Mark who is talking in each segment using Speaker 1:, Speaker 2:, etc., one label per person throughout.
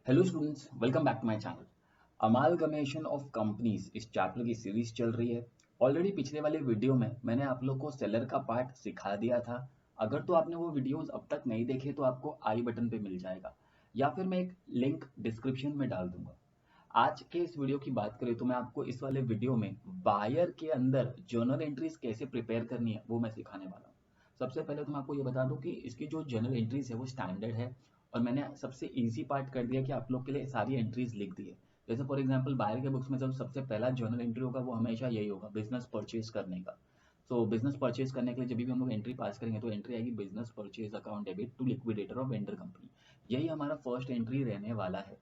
Speaker 1: Hello students, welcome back to my channel. Amalgamation of companies इस chapter की series चल रही है। ऑलरेडी पिछले वाले वीडियो में मैंने आप लोग को सेलर का पार्ट सिखा दिया था। अगर तो आपने वो वीडियोस अब तक नहीं देखे तो आपको आई बटन पे मिल जाएगा या फिर मैं एक लिंक डिस्क्रिप्शन में डाल दूंगा। आज के इस वीडियो की बात करें तो मैं आपको इस वाले वीडियो में बायर के अंदर जर्नल एंट्रीज कैसे प्रिपेयर करनी है वो मैं सिखाने वाला हूँ। सबसे पहले तो मैं आपको ये बता दूं कि इसकी जो जर्नल एंट्रीज है वो स्टैंडर्ड है और मैंने सबसे इजी पार्ट कर दिया कि आप लोग के लिए सारी एंट्रीज लिख दी है। जैसे फॉर एग्जांपल बायर के बुक्स में जब सबसे पहला जर्नल एंट्री होगा वो हमेशा यही होगा, बिजनेस परचेज करने का। तो बिजनेस परचेज करने के लिए जब भी हम लोग एंट्री पास करेंगे तो एंट्री आएगी business purchase account debit to liquidator of vendor company. यही हमारा फर्स्ट एंट्री रहने वाला है।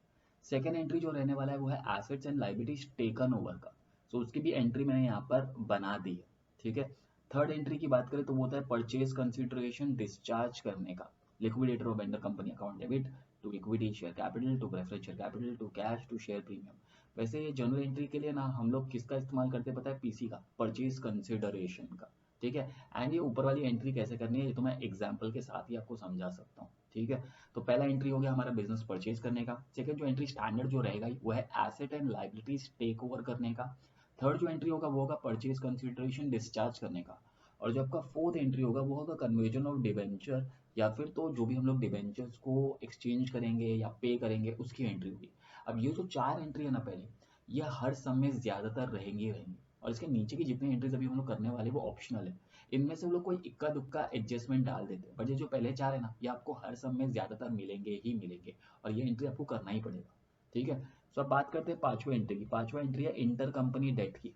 Speaker 1: सेकेंड एंट्री जो रहने वाला है वो है assets and liabilities taken over का। सो उसकी भी एंट्री मैंने यहाँ पर बना दी है। ठीक है। थर्ड एंट्री की बात करें तो वो होता है परचेज कंसिडरेशन डिस्चार्ज करने का। Liquidator of vendor company account debit to equity share capital to preference share capital to cash to share premium. वैसे ये जनरल एंट्री के लिए ना हम लोग किसका इस्तेमाल करते हैं पता है? पीसी का, परचेज कंसिडरेशन का। ठीक है। एंड ये ऊपर वाली एंट्री कैसे करनी है ये तो मैं एग्जाम्पल के साथ ही आपको समझा सकता हूँ। ठीक है। तो पहला एंट्री हो गया हमारा बिजनेस परचेज करने का। सेकंड जो एंट्री स्टैंडर्ड जो रहेगा वो है asset and liabilities take over करने का। थर्ड जो एंट्री होगा वो होगा परचेज कंसिडरेशन डिस्चार्ज करने का। और जो आपका फोर्थ एंट्री होगा वो होगा कन्वर्जन ऑफ डिबेंचर, या फिर तो जो भी हम लोग डिबेंचर्स को एक्सचेंज करेंगे या पे करेंगे उसकी एंट्री होगी। अब ये जो चार एंट्री है ना पहले, ये हर सम में ज्यादातर रहेंगी ही रहेंगी। और इसके नीचे की जितनी एंट्रीज अभी हम लोग करने वाले वो ऑप्शनल है। इनमें से हम लोग कोई इक्का दुक्का एडजस्टमेंट डाल देते हैं, बट ये जो पहले चार है ना ये आपको हर सम में ज्यादातर मिलेंगे ही मिलेंगे और ये एंट्री आपको करना ही पड़ेगा। ठीक है। सो अब बात करते हैं पांचवा एंट्री की। पांचवा एंट्री है इंटर कंपनी डेट की।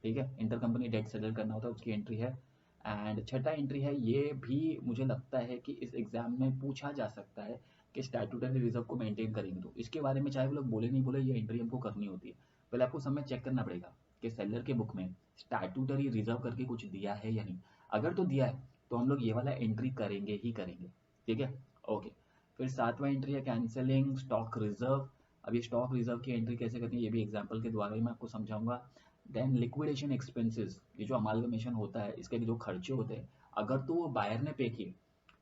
Speaker 1: ठीक है। इंटर कंपनी डेट सेटल करना होता है उसकी एंट्री है। एंड छठा एंट्री है, ये भी मुझे लगता है कि इस एग्जाम में पूछा जा सकता है कि स्टैट्यूटरी रिजर्व को मेंटेन करेंगे तो इसके बारे में चाहे वो लोग बोले नहीं बोले ये एंट्री हमको करनी होती है। पहले आपको सब में चेक करना पड़ेगा कि सेलर के बुक में स्टैट्यूटरी रिजर्व करके कुछ दिया है या नहीं। अगर तो दिया है तो हम लोग ये वाला एंट्री करेंगे ही करेंगे। ठीक है। ओके। फिर सातवां एंट्री है कैंसलिंग स्टॉक रिजर्व। अब ये स्टॉक रिजर्व की एंट्री कैसे करनी है ये भी एग्जाम्पल के द्वारा ही मैं आपको समझाऊंगा। देन लिक्विडेशन एक्सपेंसेस, ये जो अमालगमेशन होता है इसके जो खर्चे होते हैं अगर तो वो बायर ने पे किए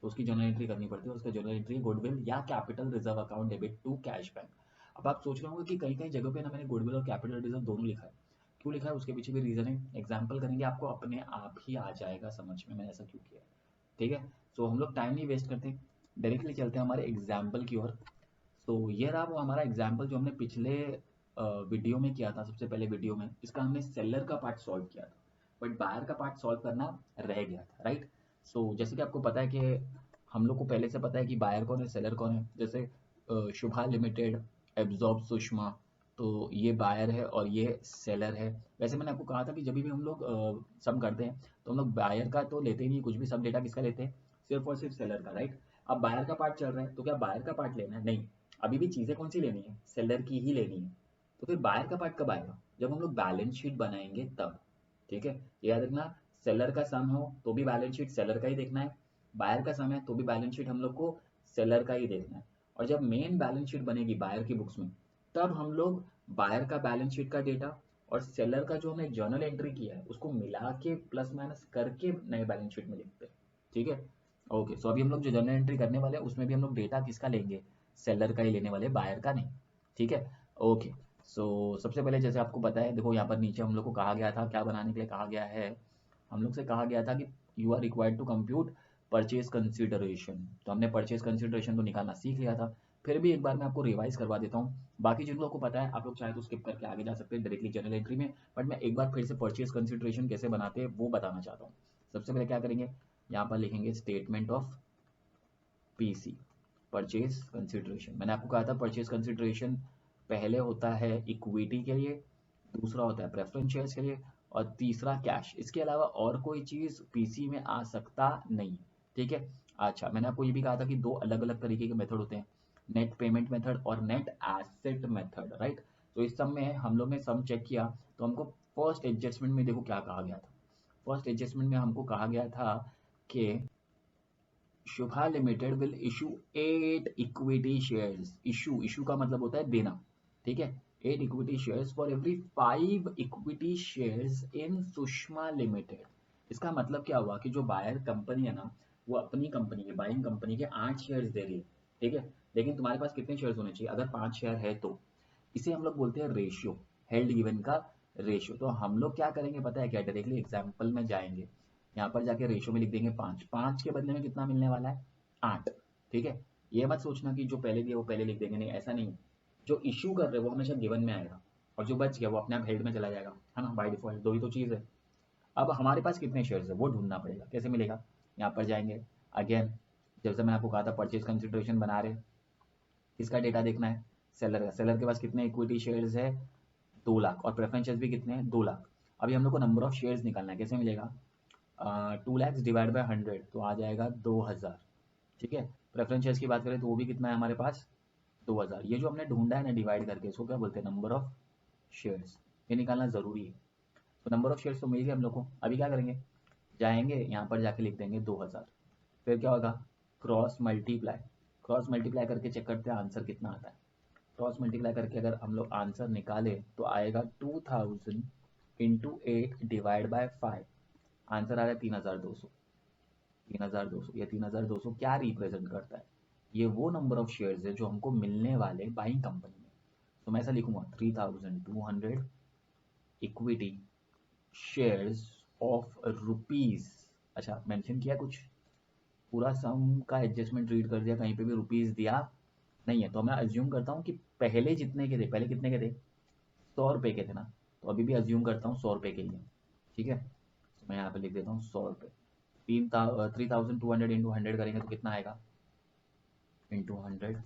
Speaker 1: तो उसकी जर्नल एंट्री करनी पड़ती है। उसका जर्नल एंट्री गुडविल या capital reserve account debit to cash bank. अब आप सोच रहे होंगे कि कई कई जगह पे ना मैंने गुडविल और कैपिटल रिजर्व दोनों लिखा है। क्यों लिखा है उसके पीछे भी रीजन है, एग्जाम्पल करेंगे आपको अपने आप ही आ जाएगा समझ में मैंने ऐसा क्यों किया है। ठीक है। सो हम लोग टाइम नहीं वेस्ट करते, डायरेक्टली चलते हैं हमारे एग्जाम्पल की ओर। तो ये रहा वो हमारा एग्जाम्पल जो हमने पिछले वीडियो में किया था। सबसे पहले वीडियो में इसका हमने सेलर का पार्ट सॉल्व किया था, बट बायर का पार्ट सॉल्व करना रह गया था, राइट। सो जैसे कि आपको पता है कि हम लोग को पहले से पता है कि बायर कौन है सेलर कौन है। जैसे शुभा लिमिटेड, एब्जॉर्ब सुषमा, तो ये बायर है और ये सेलर है। वैसे मैंने आपको कहा था कि जब भी हम लोग सम करते हैं तो हम लोग बायर का तो लेते ही नहीं कुछ भी, सब डेटा किसका लेते हैं? सिर्फ और सिर्फ सेलर का, राइट। अब बायर का पार्ट चल रहा है तो क्या बायर का पार्ट लेना है? नहीं, अभी भी चीजें कौन सी लेनी है? सेलर की ही लेनी है। तो फिर बायर का पार्ट कब आएगा? जब हम लोग बैलेंस शीट बनाएंगे तब। ठीक है। ये याद रखना, सेलर का सम हो तो भी बैलेंस शीट सेलर का ही देखना है, बायर का सम है तो भी बैलेंस शीट हम लोग को सेलर का ही देखना है। और जब मेन बैलेंस शीट बनेगी बायर की बुक्स में तब हम लोग बायर का बैलेंस शीट का डेटा और सेलर का जो हमने जर्नल एंट्री किया है उसको मिला के प्लस माइनस करके नए बैलेंस शीट में लिखते हैं। ठीक है। ओके। सो अभी हम लोग जो जर्नल एंट्री करने वाले हैं उसमें भी हम लोग डेटा किसका लेंगे? सेलर का ही लेने वाले, बायर का नहीं। ठीक है। ओके। सो सबसे पहले जैसे आपको पता है, देखो यहाँ पर नीचे हम लोग को कहा गया था, क्या बनाने के लिए कहा गया है? हम लोग से कहा गया था कि you are required to compute purchase consideration. तो हमने परचेज कंसिडरेशन तो निकालना सीख लिया था। फिर भी एक बार मैं आपको रिवाइज करवा देता हूँ। बाकी जिन लोगों को पता है आप लोग चाहे तो स्किप करके आगे जा सकते हैं डायरेक्टली जर्नल एंट्री में, बट मैं एक बार फिर से परचेज कंसिडरेशन कैसे बनाते हैं वो बताना चाहता हूँ। सबसे पहले क्या करेंगे, यहाँ पर लिखेंगे statement of PC, purchase consideration. मैंने आपको कहा था परचेज कंसिडरेशन पहले होता है इक्विटी के लिए, दूसरा होता है प्रेफरेंस शेयर्स के लिए और तीसरा कैश। इसके अलावा और कोई चीज पीसी में आ सकता नहीं। ठीक है। अच्छा, मैंने आपको ये भी कहा था कि दो अलग अलग तरीके के मेथड होते हैं, नेट पेमेंट मेथड और नेट एसेट मेथड, राइट। तो इस सब में हम लोग ने सम चेक किया तो हमको फर्स्ट एडजस्टमेंट में देखो क्या कहा गया था। फर्स्ट एडजस्टमेंट में हमको कहा गया था कि Shubha limited will issue 8 equity shares. Issue का मतलब होता है देना। ठीक है। 8 equity shares for every 5 equity shares in Sushma limited. इसका मतलब क्या हुआ कि जो बायर कंपनी है ना वो अपनी कंपनी के, बाइंग कंपनी के 8 शेयर्स दे रही है। ठीक है। लेकिन तुम्हारे पास कितने शेयर्स होने चाहिए? अगर 5 शेयर है तो इसे हम लोग बोलते हैं रेशियो, हेल्ड गिवन का रेशियो। तो हम लोग क्या करेंगे पता है क्या? डायरेक्टली एग्जाम्पल में जाएंगे, यहाँ पर जाके रेशियो में लिख देंगे 5। 5 के बदले में कितना मिलने वाला है? 8। ठीक है। ये मत सोचना कि जो पहले दिया वो पहले लिख देंगे, नहीं ऐसा नहीं। जो इश्यू कर रहे हैं वो हमेशा गिवन में आएगा, और जो बच गया वो अपने आप हेल्ड में चला जाएगा, है ना, बाय डिफॉल्ट। दो ही तो चीज़ है। अब हमारे पास कितने शेयर्स है वो ढूंढना पड़ेगा। कैसे मिलेगा? यहाँ पर जाएंगे अगेन, जैसे मैंने आपको कहा था परचेज कंसिडरेशन बना रहे, किसका डेटा देखना है? सेलर का। सेलर के पास कितने इक्विटी शेयर्स है? 2 लाख। और प्रेफरेंस शेयर्स भी कितने हैं? 2 लाख। अभी हम लोग को नंबर ऑफ शेयर्स निकालना है। कैसे मिलेगा? 2 लाख डिवाइड बाई 100 तो आ जाएगा 2000। ठीक है। प्रेफरेंस शेयर्स की बात करें तो वो भी कितना है हमारे पास? 2000। ये जो हमने ढूंढा है ना डिवाइड करके, इसको क्या बोलते हैं? Number of shares. ये निकालना जरूरी है। तो नंबर ऑफ शेयर्स तो मिल गया हम लोग को। अभी क्या करेंगे? जाएंगे यहाँ पर जाके लिख देंगे 2000। फिर क्या होगा? Cross multiply. क्रॉस मल्टीप्लाई करके चेक करते हैं आंसर कितना आता है। क्रॉस मल्टीप्लाई करके अगर हम लोग आंसर निकाले तो आएगा 2000 इंटू 8 डिवाइड बाय 5। आंसर आ रहा है 3200। 3200। ये 3200 क्या रिप्रेजेंट करता है? ये वो नंबर ऑफ शेयर्स है जो हमको मिलने वाले बाइंग कंपनी में। तो मैं ऐसा लिखूंगा 3200 इक्विटी शेयर्स ऑफ रुपीज। अच्छा मेंशन किया कुछ? पूरा सम का एडजस्टमेंट रीड कर दिया, कहीं पे भी रुपीज दिया नहीं है। तो मैं अज्यूम करता हूँ कि पहले जितने के थे, पहले कितने के थे? 100 रुपये के थे ना। तो अभी भी अज्यूम करता हूँ 100 रुपये के लिए। ठीक है। तो मैं यहाँ पे लिख देता हूँ 100 रुपये। 3200 इंटू 100 करेंगे तो कितना आएगा? इंटू 100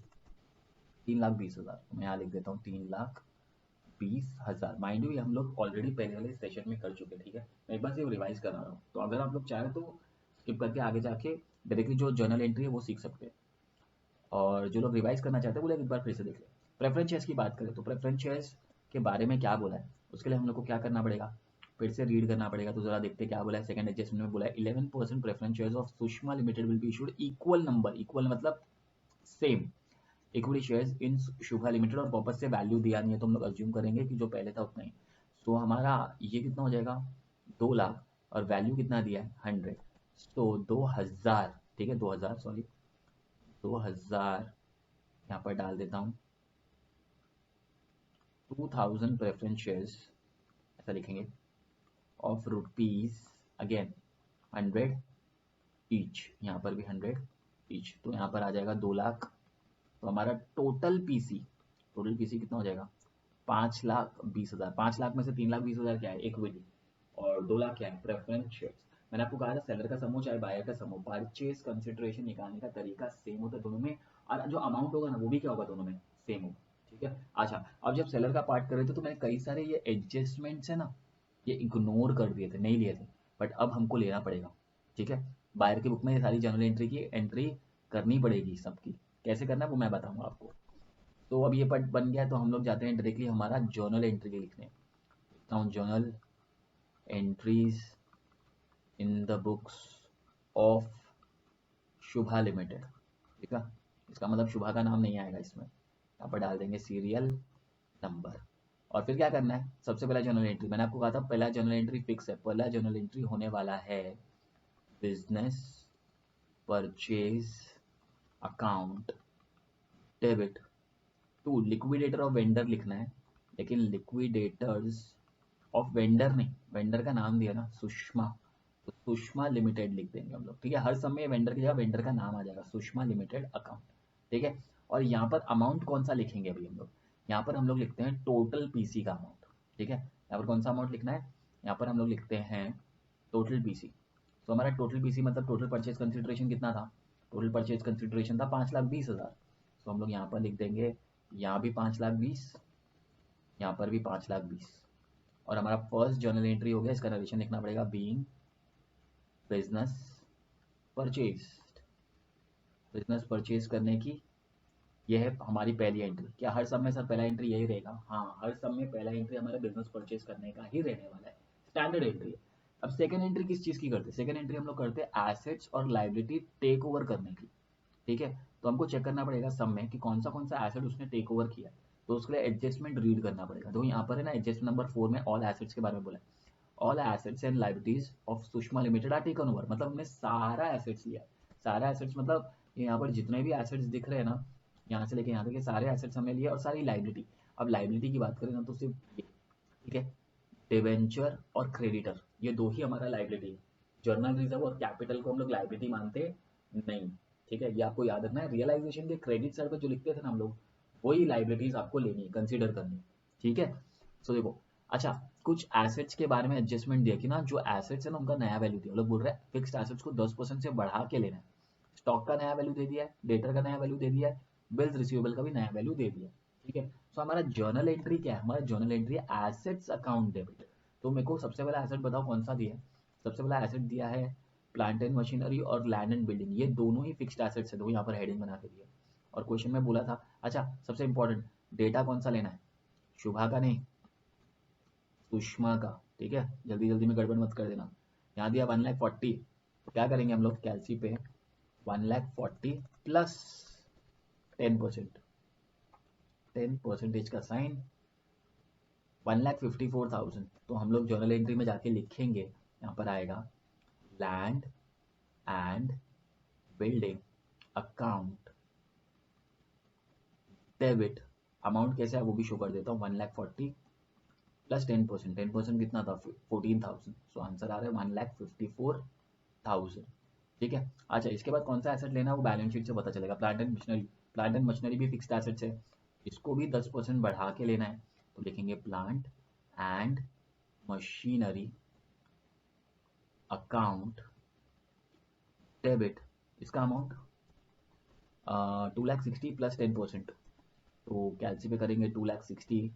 Speaker 1: 3,20,000। तो मैं यहाँ लिख देता हूँ 3,20,000। माइंड यू हम लोग ऑलरेडी पहले वाले सेशन में कर चुके हैं। ठीक है। मैं एक बार सिर्फ रिवाइज करा रहा हूँ, तो अगर आप लोग चाहें तो स्किप करके आगे जाके डायरेक्टली जो जर्नल एंट्री है वो सीख सकते हैं। और जो लोग रिवाइज करना चाहते हैं वो लोग एक बार फिर से देख लें। प्रेफरेंस शेयर्स की बात करें तो प्रेफरेंस शेयर्स के बारे में क्या बोला है उसके लिए हम लोग को क्या करना पड़ेगा? फिर से रीड करना पड़ेगा। तो जरा देखते क्या बोला है। सेकंड एडजस्टमेंट में बोला है 11% preference shares of Sushma limited will be issued equal number, equal मतलब same, equity shares in Shubha limited. और वापस से वैल्यू दिया नहीं है तो हम लोग अज्यूम करेंगे कि जो पहले था उतना ही। तो हमारा ये कितना हो जाएगा? 2 लाख। और वैल्यू कितना दिया है? 100। तो 2000, ठीक है 2000, सॉरी 2000 यहाँ पर डाल देता हूँ। 2000 प्रेफरेंस शेयर्स ऐसा लिखेंगे ऑफ रुपीज, अगेन 100 ईच। यहाँ पर भी 100 ईच। तो यहाँ पर आ जाएगा 2 लाख। तो हमारा टोटल पीसी कितना हो जाएगा? 5,20,000। 5 लाख में से 3,20,000 क्या है? इक्विटी। और 2 लाख क्या है? Preference shares. मैंने आपको कहा था सेलर का सम हो चाहे बायर का सम हो, परचेज कंसिडरेशन निकालने का तरीका सेम होता है दोनों में, और जो अमाउंट होगा ना वो भी क्या होगा? दोनों में सेम होगा। ठीक है। अच्छा अब जब सेलर का पार्ट कर रहे थे तो मैंने कई सारे ये एडजस्टमेंट्स है ना, ये इग्नोर कर दिए थे, नहीं लिए थे, बट अब हमको लेना पड़ेगा। ठीक है। बायर की बुक में ये सारी जर्नल एंट्री की एंट्री करनी पड़ेगी सबकी। कैसे करना है वो मैं बताऊंगा आपको। तो अब ये पार्ट बन गया तो हम लोग जाते हैं डायरेक्टली हमारा जर्नल एंट्री लिखने। लिखता हूँ journal entries in the books of Shubha limited. ठीक है। इसका मतलब शुभा का नाम नहीं आएगा इसमें, यहाँ पर डाल देंगे सीरियल नंबर। और फिर क्या करना है? सबसे पहला जर्नल एंट्री मैंने आपको कहा था पहला जर्नल एंट्री फिक्स है। पहला जर्नल एंट्री होने वाला है business purchase account debit to liquidator of vendor लिखना है। लेकिन लिक्विडेटर्स ऑफ वेंडर नहीं, वेंडर का नाम दिया ना सुषमा, तो सुषमा लिमिटेड लिख देंगे हम लोग। ठीक है। हर समय वेंडर की जगह वेंडर का नाम आ जाएगा, सुषमा लिमिटेड अकाउंट। ठीक है। और यहाँ पर अमाउंट कौन सा लिखेंगे अभी हम लोग? यहाँ पर हम लोग लिखते हैं टोटल पीसी का अमाउंट। ठीक है। यहाँ पर कौन सा अमाउंट लिखना है? यहाँ पर हम लोग लिखते हैं टोटल पीसी। तो हमारा टोटल पीसी मतलब टोटल परचेज कंसिडरेशन कितना था? टोटल परचेज कंसिडरेशन था 5,20,000। तो हम लोग यहाँ पर लिख देंगे, यहाँ भी 5,20,000, यहाँ पर भी 5,20,000। और हमारा फर्स्ट जर्नल एंट्री हो गया। इसका नरेशन लिखना पड़ेगा being business purchase. Business purchase करने की यह है हमारी पहली एंट्री। क्या हर सब में सर पहला एंट्री यही रहेगा? हाँ, हर सब में पहला एंट्री हमारा बिजनेस परचेज करने का ही रहने वाला है, स्टैंडर्ड एंट्री है। अब सेकंड एंट्री किस चीज़ की करते हैं? सेकंड एंट्री हम लोग करते हैं एसेट्स और लाइबिलिटी टेक ओवर करने की। ठीक है। तो हमको चेक करना पड़ेगा सब में कि कौन सा एसेट उसने टेक ओवर किया। तो उसके लिए एडजस्टमेंट रीड करना पड़ेगा। तो यहाँ पर है ना एडजस्टमेंट नंबर 4 में ऑल एसेट्स के बारे में बोला है। All assets and liabilities of Sushma limited are taken over, मतलब हमने सारा एसेट्स लिया। सारा एसेट्स मतलब ये यहाँ पर जितने भी एसेट्स दिख रहे हैं ना, यहाँ से लेके यहाँ तक के सारे एसेट्स हमने लिए और सारी लाइबिलिटी। अब लाइबिलिटी की बात करें ना तो सिर्फ ये, ठीक है, डिवेंचर और क्रेडिटर, ये दो ही हमारा लाइबिलिटी है। जर्नल रिजर्व और कैपिटल को हम लोग लाइबिलिटी मानते नहीं, ठीक है, ये आपको याद रखना है। रियलाइजेशन के क्रेडिट साइड पर जो लिखते थे ना हम लोग, वही लाइबिलिटीज आपको लेनी है, कंसीडर करनी है, ठीक है। सो देखो, अच्छा, कुछ एसेट्स के बारे में एडजस्टमेंट दिया कि ना जो एसेट्स है ना उनका नया वैल्यू दिया, लोग बोल रहे हैं फिक्स्ड एसेट्स को 10% से बढ़ा के लेना है। स्टॉक का नया वैल्यू दे दिया है, डेटर का नया वैल्यू दे दिया है, बिल्स रिसीवेबल का भी नया वैल्यू दे दिया है, ठीक है। सो हमारा जर्नल एंट्री क्या है, हमारा जर्नल एंट्री है एसेट्स अकाउंट डेबिट। तो मेरे को सबसे पहला एसेट बताओ कौन सा दिया है। सबसे पहला एसेट दिया है प्लांट एंड मशीनरी और लैंड एंड बिल्डिंग, ये दोनों ही फिक्स्ड एसेट्स है, तो यहाँ पर हेडिंग बना के दिया। और क्वेश्चन में बोला था, अच्छा सबसे इंपॉर्टेंट, डेटा कौन सा लेना है, शुभा का नहीं, सुषमा का, ठीक है, जल्दी जल्दी में गड़बड़ मत कर देना। यहाँ दिया 1,40,000, तो क्या करेंगे हम लोग कैलसी पे 1,40,000 प्लस 10%, 10% का साइन 1,54,000। तो हम लोग जर्नल एंट्री में जाके लिखेंगे, यहाँ पर आएगा land and building account debit. Amount कैसे है वो भी शो कर देता हूँ, 1,40,000 प्लस 10%, 10% कितना था 14,000। सो आंसर आ रहा है 1,54,000, ठीक है। अच्छा, इसके बाद कौन सा एसेट लेना है वो बैलेंस शीट से पता चलेगा। Plant and machinery, plant and machinery भी फिक्स्ड एसेट्स है, इसको भी 10% बढ़ा के लेना है, तो लिखेंगे plant and machinery account debit. इसका अमाउंट 2,60,000 प्लस 10%, तो कैलसी पे करेंगे 2,60,000,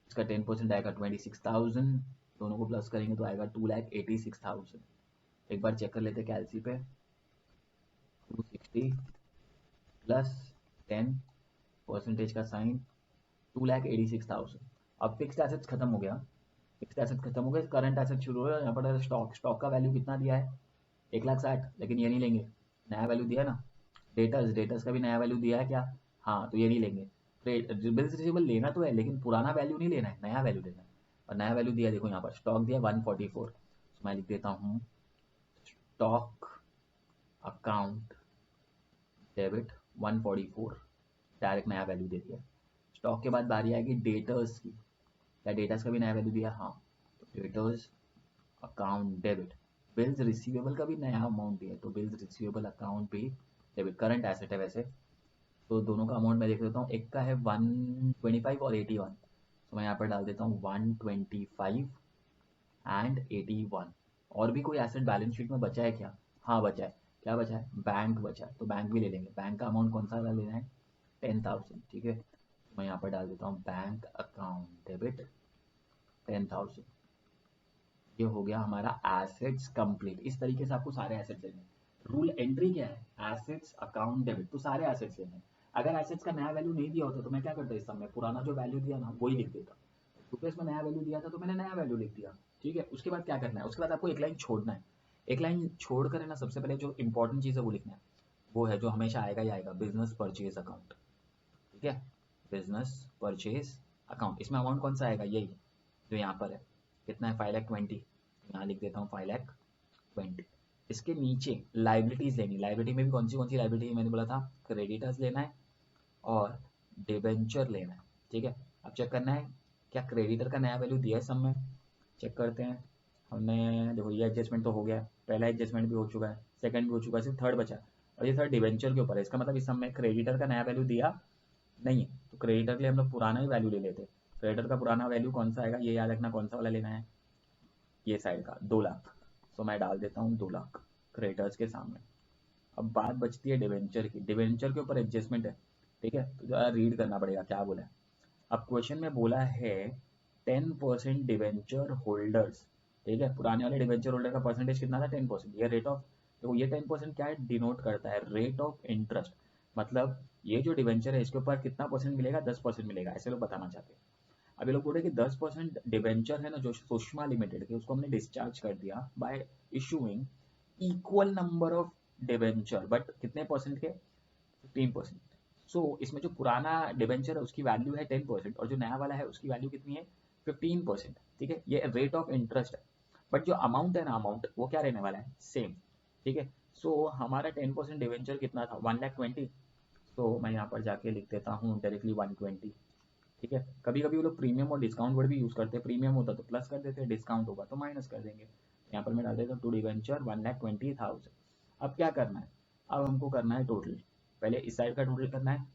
Speaker 1: इसका 10% आएगा 26,000, दोनों को प्लस करेंगे तो आएगा 2,86,000। एक बार चेक कर लेते हैं कैलसी पे, 260 प्लस 10% का साइन 2,86,000। अब फिक्स्ड एसेट्स खत्म हो गया, फिक्स्ड एसेट खत्म हो गए, करंट एसेट शुरू हो गया। यहाँ पर स्टॉक, स्टॉक का वैल्यू कितना दिया है 1,60,000, लेकिन ये नहीं लेंगे, नया वैल्यू दिया है ना। डेटर्स, डेटर्स का भी नया वैल्यू दिया है क्या, हाँ, तो ये नहीं लेंगे। बिल्स रिसीवेबल लेना तो है लेकिन पुराना वैल्यू नहीं लेना है, नया वैल्यू लेना है। और नया वैल्यू दिया देखो यहाँ पर, स्टॉक दिया 144, तो मैं लिख देता हूँ स्टॉक अकाउंट डेबिट 144, डायरेक्ट नया वैल्यू दे दिया। स्टॉक के बाद बारी आएगी डेटर्स की, क्या डेटर्स का भी नया वैल्यू दिया, हाँ, तो debtors account debit. Bills receivable का भी नया अमाउंट दिया, तो बिल्स रिसीवेबल अकाउंट भी डेबिट, करंट एसेट है वैसे। तो दोनों का अमाउंट मैं देख लेता हूँ, एक का है 125 और 81, तो मैं यहाँ पर डाल देता हूँ 125 एंड 81। और भी कोई एसेट बैलेंस शीट में बचा है क्या, हाँ बचा है, क्या बचा है, बैंक बचा है, तो बैंक भी ले लेंगे। बैंक का अमाउंट कौन सा वाला लेना है, 10,000, ठीक है, तो मैं यहाँ पर डाल देता हूँ बैंक अकाउंट डेबिट 10,000। ये हो गया हमारा एसेट्स कंप्लीट। इस तरीके से आपको सारे एसेट्स लेने हैं। रूल एंट्री क्या है, एसेट्स अकाउंट डेबिट, तो सारे एसेट्स लेने हैं। अगर एसेट्स का नया वैल्यू नहीं दिया होता तो मैं क्या करता इस समय, पुराना जो वैल्यू दिया ना वही लिख देता, क्योंकि इसमें नया वैल्यू दिया था तो मैंने नया वैल्यू लिख दिया, ठीक है। उसके बाद क्या करना है, उसके बाद आपको एक लाइन छोड़ना है। एक लाइन छोड़ कर है ना, सबसे पहले जो इंपॉर्टेंट चीज़ है वो लिखना है, वो है जो हमेशा आएगा ही आएगा, बिजनेस परचेज अकाउंट, ठीक है, बिजनेस परचेज अकाउंट। इसमें अमाउंट कौन सा आएगा, यही जो यहाँ पर है, कितना है 5,20,000, यहाँ लिख देता हूँ 5,20,000। इसके नीचे लाइबिलिटीज लेनी, लाइबिलिटी में भी कौन सी लाइबिलिटी है, मैंने बोला था क्रेडिटर्स लेना है और डिबेंचर लेना है, ठीक है। अब चेक करना है क्या क्रेडिटर का नया वैल्यू दिया है सब में, चेक करते हैं। हमने देखो ये एडजस्टमेंट तो हो गया, पहला एडजस्टमेंट भी हो चुका है, सेकंड भी हो चुका है, सिर्फ थर्ड बचा, और ये थर्ड डिबेंचर के ऊपर है। इसका मतलब इस सब में क्रेडिटर का नया वैल्यू दिया नहीं है, तो क्रेडिटर के लिए हम लोग पुराना ही वैल्यू ले लेते। क्रेडिटर का पुराना वैल्यू कौन सा आएगा, ये याद रखना कौन सा वाला लेना है, ये साइड का 2,00,000। तो मैं डाल देता हूँ 2,00,000 क्रेडिटर्स के सामने। अब बात बचती है डिवेंचर की, डिवेंचर के ऊपर एडजस्टमेंट है, ठीक है, तो जरा रीड करना पड़ेगा क्या बोला है। अब क्वेश्चन में बोला है 10% डिवेंचर होल्डर्स, ठीक है, पुराने वाले डिवेंचर होल्डर का परसेंटेज कितना था 10%। ये रेट ऑफ, देखो ये 10% क्या है, डिनोट करता है रेट ऑफ इंटरेस्ट, मतलब ये जो डिवेंचर है इसके ऊपर कितना परसेंट मिलेगा, 10% मिलेगा, ऐसे लोग बताना चाहते हैं। अभी लोग बोल रहे हैं कि 10% डिवेंचर है ना जो सुषमा लिमिटेड के, उसको हमने डिस्चार्ज कर दिया bye issuing equal number of debenture, but कितने परसेंट के, 15%। सो इसमें जो पुराना डिवेंचर है उसकी वैल्यू है 10% और जो नया वाला है उसकी वैल्यू कितनी है 15%, ठीक है। ये रेट ऑफ इंटरेस्ट है, बट जो अमाउंट है ना, अमाउंट वो क्या रहने वाला है, सेम, ठीक है। सो हमारा 10% डिवेंचर कितना था, 1,20,000। तो मैं यहाँ पर जाके लिख देता हूँ डायरेक्टली 120। ठीक है, कभी कभी वो लोग प्रीमियम और डिस्काउंट वर्ड भी यूज़ करते हैं, प्रीमियम होता तो प्लस कर देते हैं, डिस्काउंट होगा तो माइनस कर देंगे। यहाँ पर मैं डाल देता हूँ टू डिवेंचर 1,20,000। अब क्या करना है, अब हमको करना है टोटल, पहले इस साइड का टोटल करना है,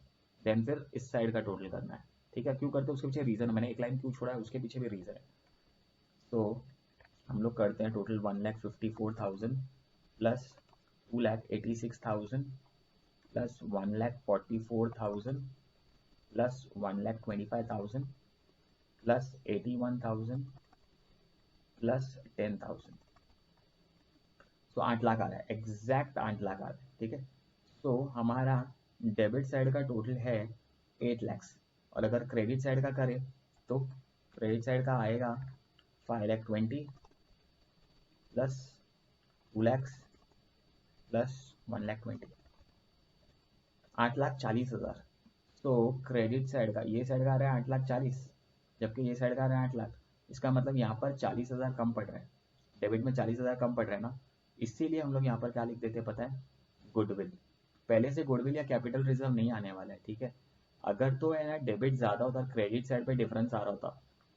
Speaker 1: देन फिर इस साइड का टोटल करना है। ठीक है, क्यों करते हैं उसके पीछे रीज़न, मैंने एक लाइन क्यों छोड़ा है उसके पीछे भी रीज़न है। तो हम लोग करते हैं total 1,54,000 plus 2,86,000 plus 1,44,000 plus 1,25,000 plus 81,000 plus 10,000। तो 8 लाख आ रहा है, एग्जैक्ट 8 लाख आ रहा है। ठीक है, तो हमारा डेबिट साइड का टोटल है 8 लैक्स, और अगर क्रेडिट साइड का करें तो क्रेडिट साइड का आएगा 5,20,000 प्लस 2 लैक्स प्लस 1,20,000, 8,40,000। तो क्रेडिट साइड का, ये साइड का आ रहा है 8,40,000, जबकि ये साइड का आ रहा है 8 लाख। इसका मतलब यहाँ पर 40,000 कम पड़ रहा है, डेबिट में 40,000 कम पड़ रहा है ना, इसीलिए हम लोग यहाँ पर क्या लिख देते हैं पता है, गुडविल। पहले से गुडविल या कैपिटल रिजर्व नहीं आने वाला है। ठीक है, अगर तो है ना डेबिट ज़्यादा होता, क्रेडिट साइड पे डिफरेंस आ रहा होता,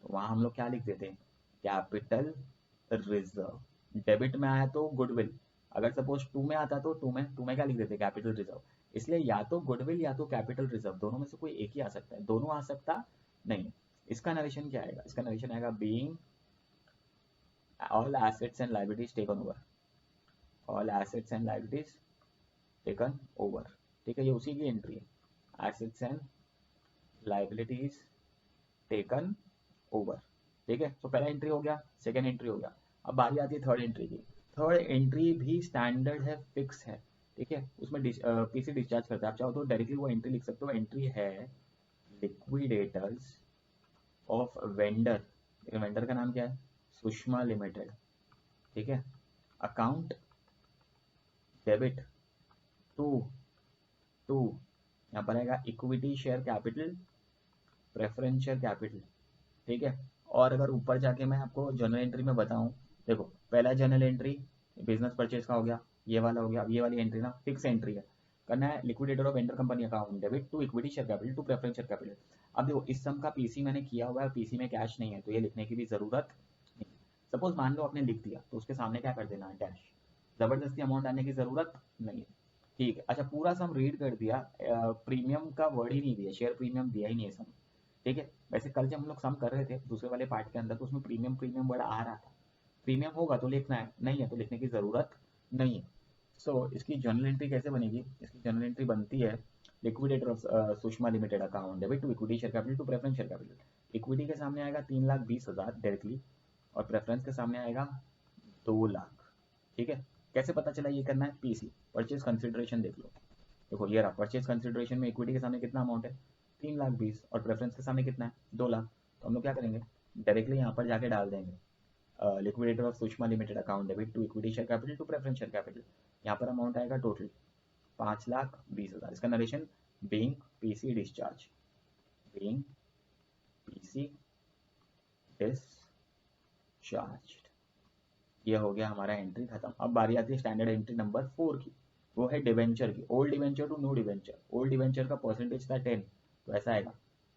Speaker 1: तो वहाँ हम लोग क्या लिख देते हैं, कैपिटल रिजर्व। डेबिट में आया तो गुडविल, अगर सपोज टू में आता तो टू में क्या लिख देते, कैपिटल रिजर्व। इसलिए या तो गुडविल या तो कैपिटल रिजर्व, दोनों में से कोई एक ही आ सकता है, दोनों आ सकता नहीं। इसका नरेशन क्या आएगा, इसका नरेशन आएगा being all assets and liabilities taken over, all assets and liabilities taken over. ठीक है, ये उसी की एंट्री है, assets and liabilities taken over. ठीक है, तो पहला एंट्री हो गया, सेकेंड एंट्री हो गया। अब बारी आती है थर्ड एंट्री की। थर्ड एंट्री भी स्टैंडर्ड है, फिक्स है। ठीक है, उसमें पीसी डिस्चार्ज करता है, आप चाहो तो डायरेक्टली वो एंट्री लिख सकते हो। एंट्री है लिक्विडेटर्स ऑफ वेंडर, वेंडर का नाम क्या है, सुषमा लिमिटेड। ठीक है, अकाउंट डेबिट टू टू यहाँ पर आएगा equity share capital, preference share capital. ठीक है, और अगर ऊपर जाके मैं आपको जर्नल एंट्री में बताऊं, देखो पहला जर्नल एंट्री बिजनेस परचेज का हो गया, ये वाला हो गया। अब ये वाली एंट्री ना फिक्स एंट्री है, करना है liquidator of vendor company account debit to equity share capital to preference share capital. अब देखो इस सम का पीसी मैंने किया हुआ है, पीसी में कैश नहीं है, तो ये लिखने की भी जरूरत नहीं। सपोज मान लो आपने लिख दिया, तो उसके सामने क्या कर देना है, डैश। जबरदस्ती अमाउंट डालने की जरूरत नहीं है। ठीक है, अच्छा पूरा सम रीड कर दिया, प्रीमियम का वर्ड ही नहीं दिया, शेयर प्रीमियम दिया ही नहीं है सम। ठीक है, वैसे कल जब हम लोग सम कर रहे थे दूसरे वाले पार्ट के अंदर, तो उसमें प्रीमियम प्रीमियम वर्ड आ रहा था। प्रीमियम होगा तो लिखना है, नहीं है तो लिखने की ज़रूरत नहीं है। सो इसकी जर्नल एंट्री कैसे बनेगी, इसकी जर्नल एंट्री बनती है liquidator of Sushma limited account debit to equity share capital to preference share capital. Equity के सामने आएगा 3,20,000 डायरेक्टली, और प्रेफरेंस के सामने आएगा 2 लाख। ठीक है, कैसे पता चला ये करना है, पीसी परचेज कंसिडरेशन देख लो। देखो ये रहा, परचेज कंसिडरेशन में इक्विटी के सामने कितना अमाउंट है, 3,20,000, और प्रेफरेंस के सामने कितना है, 2 लाख। तो हम लोग क्या करेंगे, डायरेक्टली यहाँ पर जाके डाल देंगे liquidator of Sushma limited account debit to equity share capital to preference share capital. यहाँ पर अमाउंट आएगा टोटल 5,20,000। इसका narration being PC discharge, being PC discharge. ये हो गया हमारा एंट्री खत्म। अब बारी आती है स्टैंडर्ड एंट्री नंबर 4 की, वो है डिवेंचर की, old debenture to new debenture. Old debenture का परसेंटेज था 10, तो ऐसा आएगा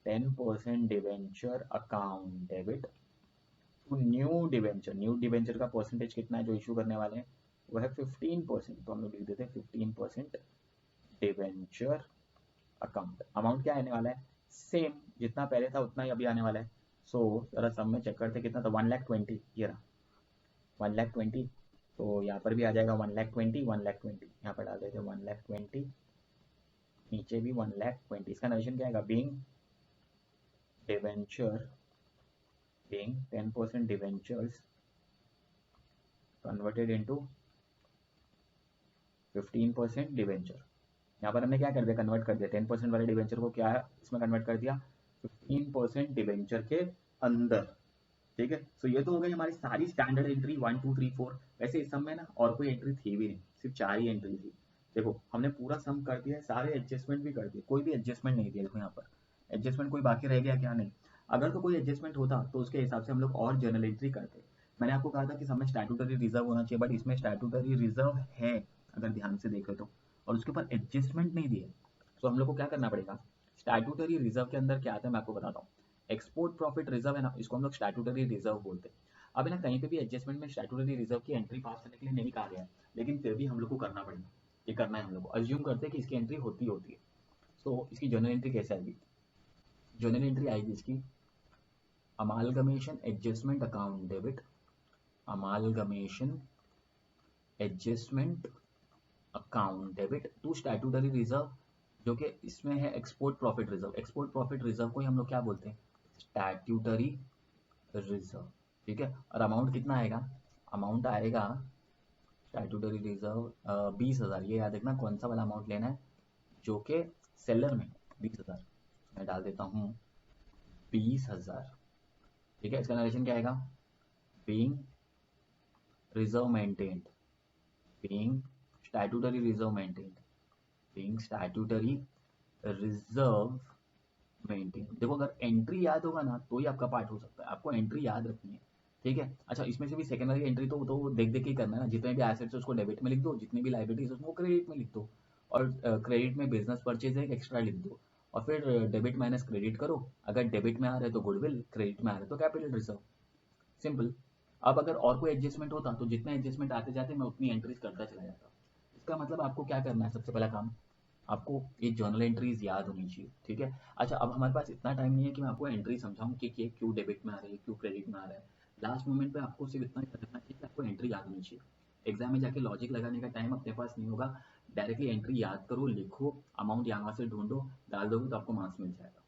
Speaker 1: 10% debenture account debit to new debenture. New debenture का परसेंटेज कितना है जो इशू करने वाले हैं, वो है 15%, तो हम लोग लिख देते हैं 15% डिवेंचर अकाउंट। अमाउंट क्या आने वाला है, सेम जितना पहले था उतना ही अभी आने वाला है। सो जरा सब में चेक करते कितना था, 1,20,000, ये रहा 1,20,000। तो यहाँ पर भी आ जाएगा 1,20,000, 1,20,000, यहाँ पर डाल देते हैं 1,20,000, नीचे भी 1,20,000। इसका नरेशन क्या आएगा, being debenture, being 10% debentures converted into 15% debenture. यहाँ पर हमने क्या कर दिया, कन्वर्ट कर दिया 10% वाले डिवेंचर को क्या है इसमें कन्वर्ट कर दिया 15% डिवेंचर के अंदर। ठीक है, सो ये तो हो गई हमारी सारी स्टैंडर्ड एंट्री 1 2 3 4। वैसे इस सम में ना और कोई एंट्री थी भी नहीं, सिर्फ 4 ही एंट्री थी। देखो हमने पूरा सम कर दिया है, सारे एडजस्टमेंट भी कर दिए, कोई भी एडजस्टमेंट नहीं दिया। देखो यहाँ पर एडजस्टमेंट कोई बाकी रह गया क्या, नहीं। अगर तो कोई एडजस्टमेंट होता तो उसके हिसाब से हम लोग और जर्नल एंट्री करते। मैंने आपको कहा था कि सब में स्टैट्यूटरी रिजर्व होना चाहिए, बट इसमें स्टैट्यूटरी रिजर्व है, अगर ध्यान से देखें तो, और उसके ऊपर एडजस्टमेंट नहीं दिए, तो हम लोग को क्या करना पड़ेगा। स्टैट्यूटरी रिजर्व के अंदर क्या आता है मैं आपको बताता हूँ। एक्सपोर्ट प्रॉफिट रिजर्व है ना, इसको हम लोग स्टैट्यूटरी रिजर्व बोलते हैं। अब है ना, कहीं पे भी एडजस्टमेंट में स्टैट्यूटरी रिजर्व की एंट्री पास करने के लिए नहीं कहा गया है, लेकिन फिर भी हम लोग को करना पड़ेगा। ये करना है हम लोग को, अज्यूम करते हैं कि इसकी एंट्री होती है। तो इसकी जर्नल एंट्री कैसे आएगी। जर्नल एंट्री आएगी इसकी, amalgamation adjustment account debit, amalgamation adjustment account debit to statutory reserve, जो कि इसमें है export profit reserve. Export profit reserve को ही हम लोग क्या बोलते हैं, स्टैट्यूटरी रिजर्व। ठीक है, और अमाउंट कितना आएगा, अमाउंट आएगा स्टैट्यूटरी रिजर्व 20,000। ये याद रखना कौन सा वाला अमाउंट लेना है, जो कि सेलर में 20,000, मैं डाल देता हूँ 20,000। ठीक है, इसका नरेशन क्या आएगा, being reserve maintained, being statutory reserve maintained, being statutory reserve maintain. देखो अगर एंट्री याद होगा ना तो ही आपका पार्ट हो सकता है, आपको एंट्री याद रखनी है। ठीक है, अच्छा इसमें से भी सेकेंड वाली एंट्री तो देख देख के ही करना है ना। जितने भी एसेट्स है उसको डेबिट में लिख दो, जितनी भी लाइबिलिटीज है उसको क्रेडिट में लिख दो, और क्रेडिट में बिजनेस परचेज है एक एक्स्ट्रा लिख दो, और फिर डेबिट माइनस क्रेडिट करो। अगर डेबिट में आ रहा है तो गुडविल, क्रेडिट में आ रहा है तो कैपिटल रिजर्व, सिंपल। अब अगर और कोई एडजस्टमेंट होता तो जितने एडजस्टमेंट आते जाते मैं उतनी एंट्रीज करता चला जाता। इसका मतलब आपको क्या करना है, सबसे पहला काम आपको ये जर्नल एंट्रीज याद होनी चाहिए। ठीक है, अच्छा अब हमारे पास इतना टाइम नहीं है कि मैं आपको एंट्री समझाऊं कि ये क्यों डेबिट में आ रही है, क्यों क्रेडिट में आ रहा है। लास्ट मोमेंट पे आपको सिर्फ इतना ही रखना चाहिए कि आपको एंट्री याद होनी चाहिए। एग्जाम में जाके लॉजिक लगाने का टाइम अपने पास नहीं होगा, डायरेक्टली एंट्री याद करो, लिखो, अमाउंट यहाँ से ढूंढो, डाल दोगे तो आपको मार्क्स मिल जाएगा।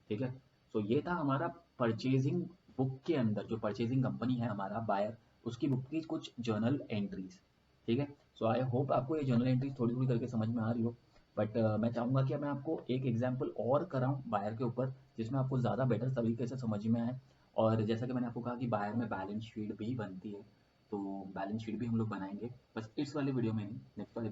Speaker 1: ठीक है, सो ये था हमारा परचेजिंग बुक के अंदर, जो परचेजिंग कंपनी है हमारा बायर, उसकी बुक की कुछ जर्नल एंट्रीज। ठीक है, सो आई होप आपको ये जर्नल एंट्रीज थोड़ी थोड़ी करके समझ में आ रही हो। बट मैं चाहूँगा कि मैं आपको एक एग्जाम्पल और कराऊँ बायर के ऊपर, जिसमें आपको ज़्यादा बेटर तरीके से समझ में आए। और जैसा कि मैंने आपको कहा कि बायर में बैलेंस शीट भी बनती है, तो बैलेंस शीट भी हम लोग बनाएंगे, बस इस वाले वीडियो में नहीं, नेक्स्ट वाले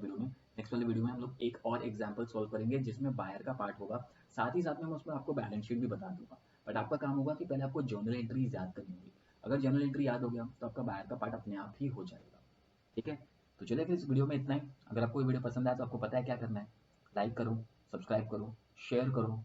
Speaker 1: वीडियो में हम लोग एक और एग्जाम्पल सॉल्व करेंगे जिसमें बायर का पार्ट होगा। साथ ही साथ में मैं उसमें आपको बैलेंस शीट भी बता दूंगा। बट आपका काम होगा कि पहले आपको जर्नल एंट्रीज याद करनी होगी। अगर जर्नल एंट्री याद हो गया तो आपका बायर का पार्ट अपने आप ही हो जाएगा। ठीक है, तो चलिए फिर इस वीडियो में इतना ही। अगर आपको ये वीडियो पसंद आया तो आपको पता है क्या करना है, लाइक करो, सब्सक्राइब करो, शेयर करो,